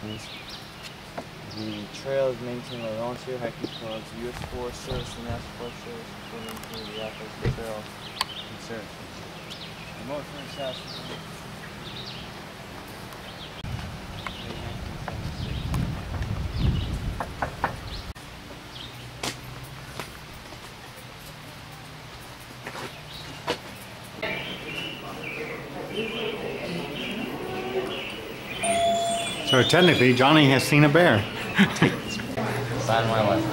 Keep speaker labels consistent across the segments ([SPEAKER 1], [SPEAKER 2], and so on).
[SPEAKER 1] license. The trail is maintained by volunteer hiking clubs, U.S. Forest Service, and National Park Service, according to the Appalachian Trail Conservancy. Remote from the South.
[SPEAKER 2] So technically, Johnny has seen a bear.
[SPEAKER 1] Sign my life.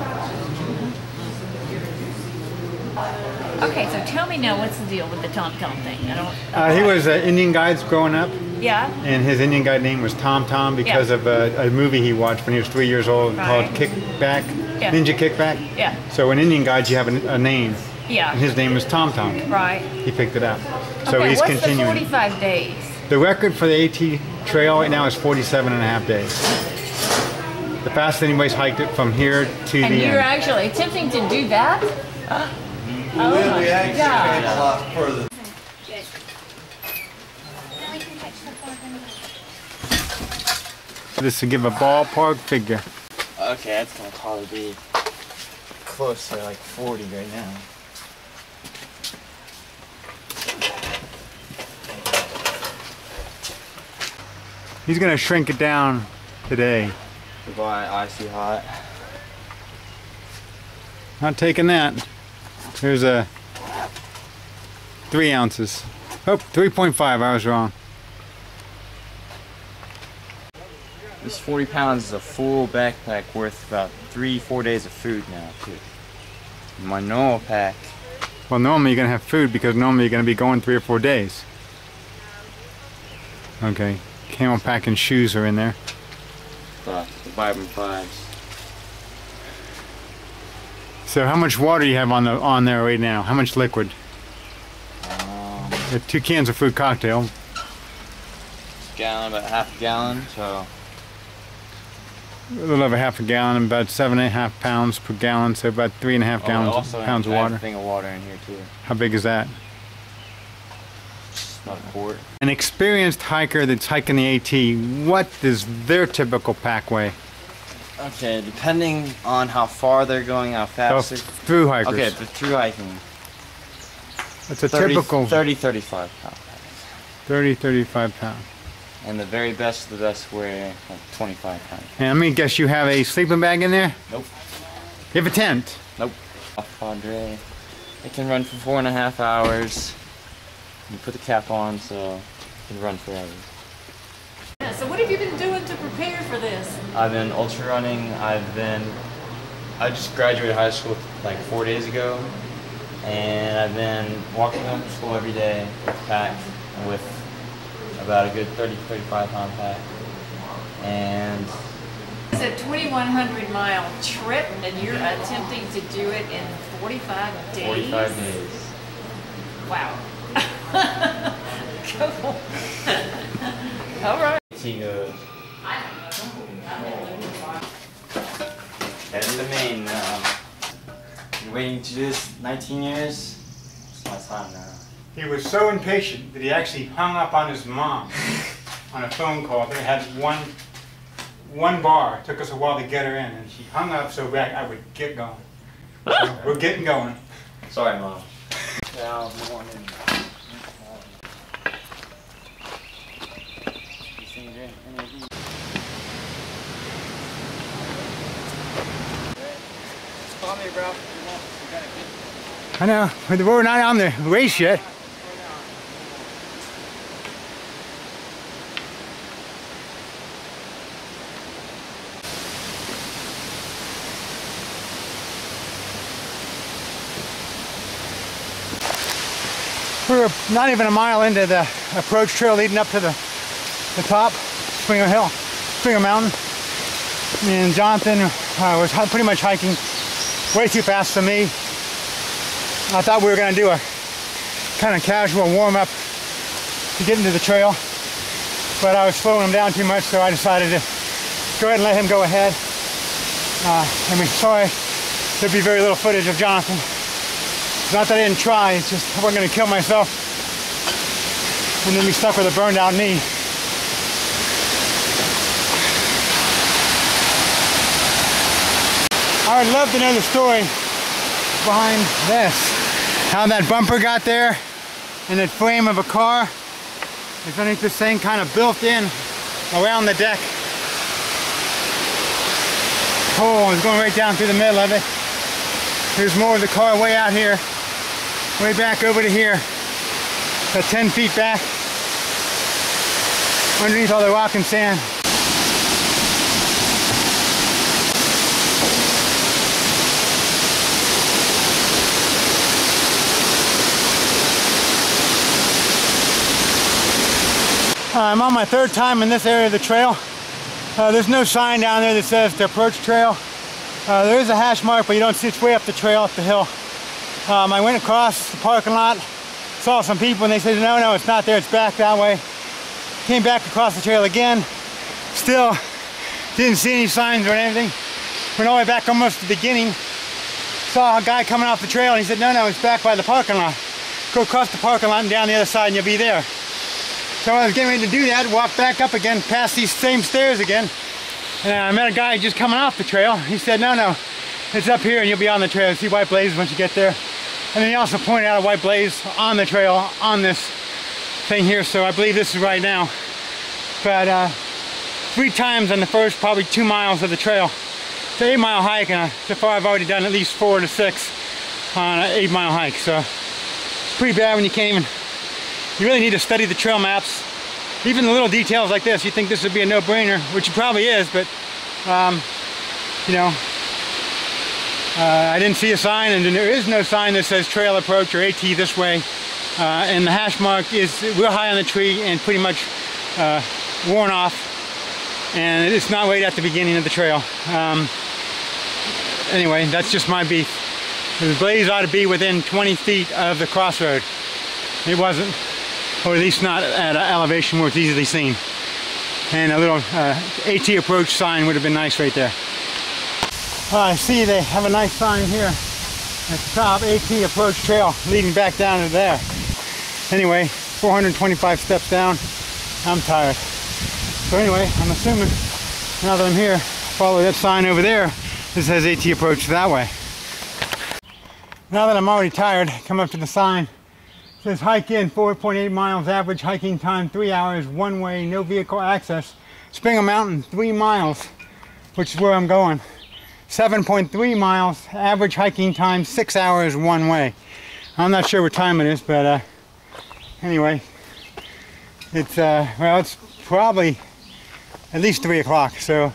[SPEAKER 3] Okay, so tell me now, what's the deal with the Tom Tom thing? I don't.
[SPEAKER 2] He was Indian guides growing up,
[SPEAKER 3] Yeah.
[SPEAKER 2] and his Indian guide name was Tom Tom because of a movie he watched when he was 3 years old called Kickback,
[SPEAKER 3] Yeah.
[SPEAKER 2] Ninja Kickback.
[SPEAKER 3] Yeah.
[SPEAKER 2] So in Indian guides, you have a name.
[SPEAKER 3] Yeah.
[SPEAKER 2] And his name was Tom Tom.
[SPEAKER 3] Right.
[SPEAKER 2] He picked it up. So
[SPEAKER 3] Okay,
[SPEAKER 2] he's
[SPEAKER 3] what's
[SPEAKER 2] continuing.
[SPEAKER 3] the 45 days?
[SPEAKER 2] The record for the AT trail right now is 47.5 days. The fastest anybody's hiked it from here to
[SPEAKER 3] And
[SPEAKER 2] the
[SPEAKER 3] you're
[SPEAKER 2] end.
[SPEAKER 3] actually attempting to do that? Oh my
[SPEAKER 4] actually
[SPEAKER 3] God.
[SPEAKER 4] came a lot further.
[SPEAKER 2] Just to give a ballpark figure.
[SPEAKER 1] Okay, that's gonna probably be close to like 40 right now.
[SPEAKER 2] He's gonna shrink it down today.
[SPEAKER 1] Goodbye, icy hot.
[SPEAKER 2] Not taking that. There's a 3 ounces. Oh, 3.5, I was wrong.
[SPEAKER 1] This 40 pounds is a full backpack worth about 3-4 days of food now, too. My normal pack.
[SPEAKER 2] Well, normally you're gonna have food because normally you're gonna be going 3 or 4 days. Okay, camel pack and shoes are in there.
[SPEAKER 1] The Vibram 5s.
[SPEAKER 2] So how much water do you have on there right now? How much liquid? You have 2 cans of fruit cocktail.
[SPEAKER 1] Gallon, about half a gallon, so
[SPEAKER 2] A little over half a gallon, about 7.5 pounds per gallon, so about 3.5 pounds of water.
[SPEAKER 1] a thing of water in here too.
[SPEAKER 2] How big is that?
[SPEAKER 1] Just about a quart.
[SPEAKER 2] An experienced hiker that's hiking the AT, what is their typical pack weigh?
[SPEAKER 1] Okay, depending on how far they're going, how
[SPEAKER 2] So
[SPEAKER 1] fast they're...
[SPEAKER 2] through hikers.
[SPEAKER 1] Okay, but through hiking.
[SPEAKER 2] That's a
[SPEAKER 1] 30,
[SPEAKER 2] typical
[SPEAKER 1] 30-35 pound.
[SPEAKER 2] 30-35 pounds.
[SPEAKER 1] And the very best of the best weigh like 25 pounds.
[SPEAKER 2] And I'm gonna guess you have a sleeping bag in there?
[SPEAKER 1] Nope.
[SPEAKER 2] You have a tent?
[SPEAKER 1] Nope. Padre. It can run for 4.5 hours. You put the cap on so it can run forever.
[SPEAKER 3] Yeah, so what have you been doing to prepare for this?
[SPEAKER 1] I've been ultra running. I just graduated high school like 4 days ago. And I've been walking home from school every day with a pack and with about a good 30-35 pound pack. And
[SPEAKER 3] It's a 2,100 mile trip and you're attempting to do it in 45 days?
[SPEAKER 1] 45 days.
[SPEAKER 3] Wow. Cool. All right.
[SPEAKER 1] He goes. Heading to Maine now. Been waiting to do this 19 years. It's my time now.
[SPEAKER 2] He was so impatient that he actually hung up on his mom on a phone call. They had one bar. It took us a while to get her in, and she hung up so back I would get going. So we're getting going.
[SPEAKER 1] Sorry, Mom. Now, morning. Call me, bro.
[SPEAKER 2] I know, but we're not on the race yet. We're not even a mile into the approach trail leading up to the top, Springer Hill, Springer Mountain. And Jonathan was pretty much hiking way too fast for me. I thought we were going to do a kind of casual warm-up to get into the trail, but I was slowing him down too much, so I decided to go ahead and let him go ahead. I mean, sorry, there'd be very little footage of Jonathan. It's not that I didn't try, it's just I wasn't going to kill myself and then be stuck with a burned out knee. I would love to know the story behind this. How that bumper got there and that frame of a car. There's underneath this thing kind of built in around the deck. Oh, it's going right down through the middle of it. There's more of the car way out here. Way back over to here. About 10 feet back. Underneath all the rock and sand. I'm on my third time in this area of the trail. There's no sign down there that says the approach trail. There is a hash mark, but you don't see it's way up the trail, up the hill. I went across the parking lot, saw some people, and they said, no, it's not there, it's back that way. Came back across the trail again, still didn't see any signs or anything. Went all the way back almost to the beginning, saw a guy coming off the trail, and he said, no, it's back by the parking lot. Go across the parking lot and down the other side and you'll be there. So I was getting ready to do that, walk back up again, past these same stairs again. And I met a guy just coming off the trail. He said, no, it's up here and you'll be on the trail. See white blazes once you get there. And then he also pointed out a white blaze on the trail on this thing here. So I believe this is right now. But 3 times on the first probably 2 miles of the trail. It's an 8-mile hike, and so far I've already done at least 4 to 6 on an 8-mile hike. So it's pretty bad when you came in. You really need to study the trail maps. Even the little details like this, you think this would be a no-brainer, which it probably is, but you know, I didn't see a sign, and there is no sign that says trail approach or AT this way. And the hash mark is real high on the tree and pretty much worn off, and it's not right at the beginning of the trail. Anyway, that's just my beef. The blaze ought to be within 20 feet of the crossroad. It wasn't. Or at least not at an elevation where it's easily seen. And a little AT approach sign would have been nice right there. I see they have a nice sign here at the top, AT approach trail leading back down to there. Anyway, 425 steps down. I'm tired. So anyway, I'm assuming now that I'm here, follow that sign over there that says AT approach that way. Now that I'm already tired, come up to the sign. It says hike in 4.8 miles, average hiking time 3 hours, one way, no vehicle access. Springer Mountain 3 miles, which is where I'm going. 7.3 miles, average hiking time 6 hours, one way. I'm not sure what time it is, but anyway, it's well, it's probably at least 3 o'clock. So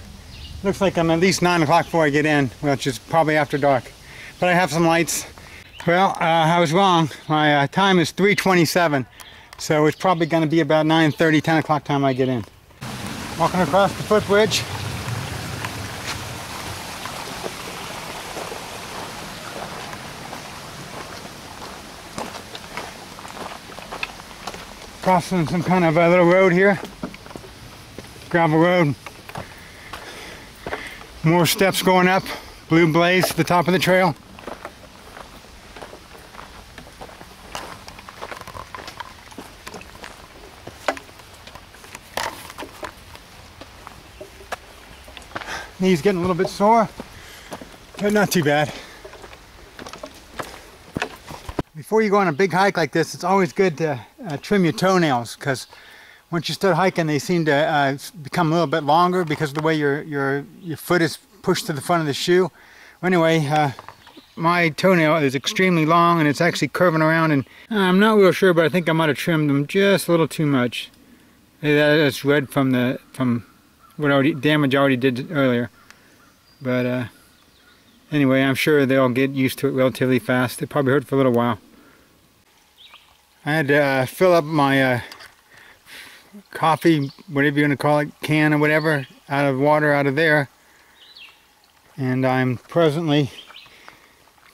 [SPEAKER 2] looks like I'm at least 9 o'clock before I get in, which is probably after dark. But I have some lights. Well, I was wrong. My time is 3:27, so it's probably going to be about 9:30, 10 o'clock time I get in. Walking across the footbridge. Crossing some kind of a little road here. Gravel road. More steps going up. Blue blaze to the top of the trail. Knees getting a little bit sore, but not too bad. Before you go on a big hike like this, it's always good to trim your toenails, because once you start hiking, they seem to become a little bit longer because of the way your foot is pushed to the front of the shoe. Anyway, my toenail is extremely long and it's actually curving around, and I'm not real sure, but I think I might have trimmed them just a little too much. That's red from what damage I already did earlier. But anyway, I'm sure they'll get used to it relatively fast. It probably hurt for a little while. I had to fill up my coffee, whatever you're going to call it, can or whatever, out of water out of there. And I'm presently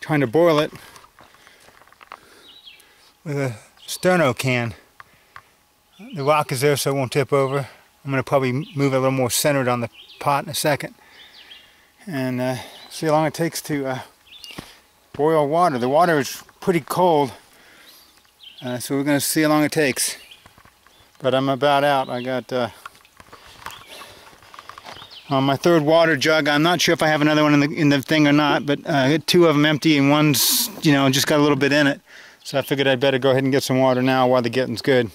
[SPEAKER 2] trying to boil it with a sterno can. The rock is there so it won't tip over. I'm going to probably move it a little more centered on the pot in a second. And see how long it takes to boil water. The water is pretty cold, so we're going to see how long it takes. But I'm about out. I got My third water jug, I'm not sure if I have another one in the thing or not, but I got 2 of them empty and one's, you know, just got a little bit in it. So I figured I'd better go ahead and get some water now while the getting's good.